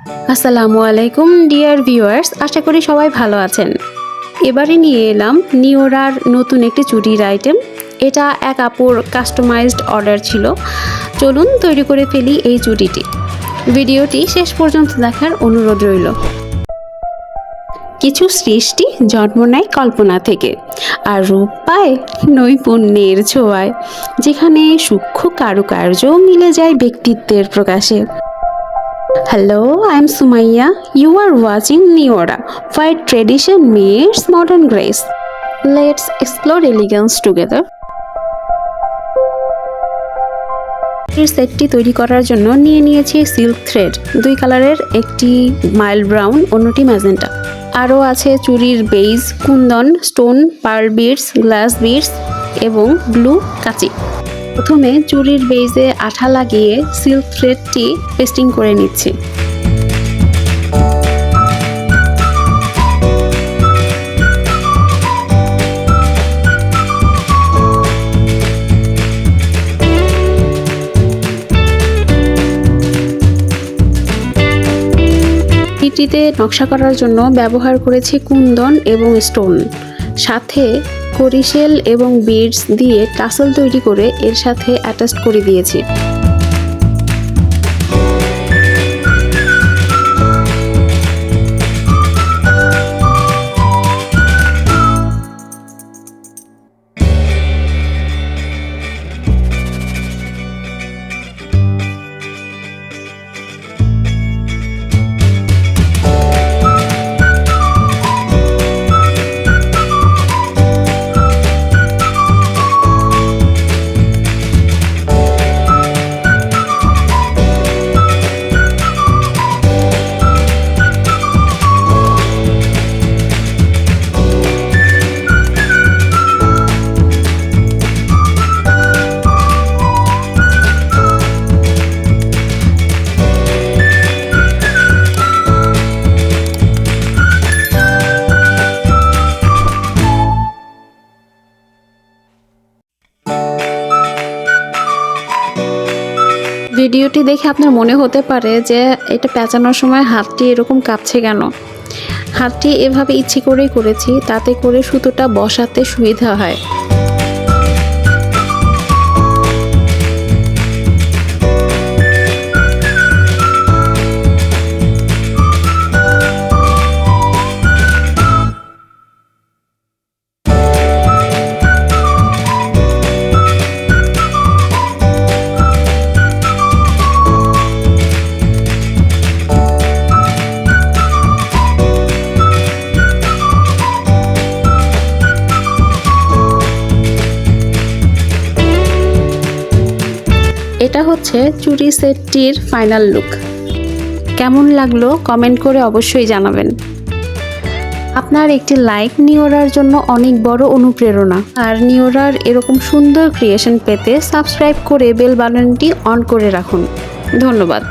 আসসালামু আলাইকুম dear viewers, আশা করি সবাই ভালো আছেন। এবারে নিয়ে এলাম নিওরার নতুন একটি চুড়ির আইটেম। এটা এক আপুর কাস্টমাইজড অর্ডার ছিল। চলুন তৈরি করে ফেলি এই চুড়িটি। ভিডিওটি শেষ পর্যন্ত দেখার অনুরোধ রইল। কিছু সৃষ্টি জন্ম নেয় কল্পনা থেকে, আর রূপ পায় নৈপুণ্যের ছোঁয়ায়, যেখানে সূক্ষ্ম কারুকার্য মিলে যায় ব্যক্তিত্বের প্রকাশে। Hello, I'm Sumaya. You are watching Niora, where tradition meets modern grace. Let's explore elegance together. এই সেটটি তৈরি করার জন্য নিয়ে নিয়েছি সিল্ক থ্রেড, 2 কালারের, একটি মাইল্ড ব্রাউন, অন্যটি ম্যাজেন্টা। আরও আছে চুড়ির base, kundan, stone, pearl beads, glass beads এবং ব্লু কাঁচি। প্রথমে চুড়ির বেইজে আঠা লাগিয়ে সিল্ক থ্রেডটি পেস্টিং করে নিচ্ছি। চুড়িটিতে নকশা করার জন্য ব্যবহার করেছি কুন্দন এবং স্টোন, সাথে করিশেল এবং বিডস দিয়ে টাসেল তৈরি করে এর সাথে অ্যাটাচ করে দিয়েছি। ভিডিওটি দেখে আপনার মনে হতে পারে যে এটা পেঁচানোর সময় হাতটি এরকম কাঁপছে কেন। হাতটি এভাবে ইচ্ছে করেই করেছি, তাতে করে সুতোটা বসাতে সুবিধা হয়। এটা হচ্ছে চুড়ি সেটটির ফাইনাল লুক। কেমন লাগলো কমেন্ট করে অবশ্যই জানাবেন। আপনার একটি লাইক নিওরার জন্য অনেক বড় অনুপ্রেরণা। আর নিওরার এরকম সুন্দর ক্রিয়েশন পেতে সাবস্ক্রাইব করে বেল বাটনটি অন করে রাখুন। ধন্যবাদ।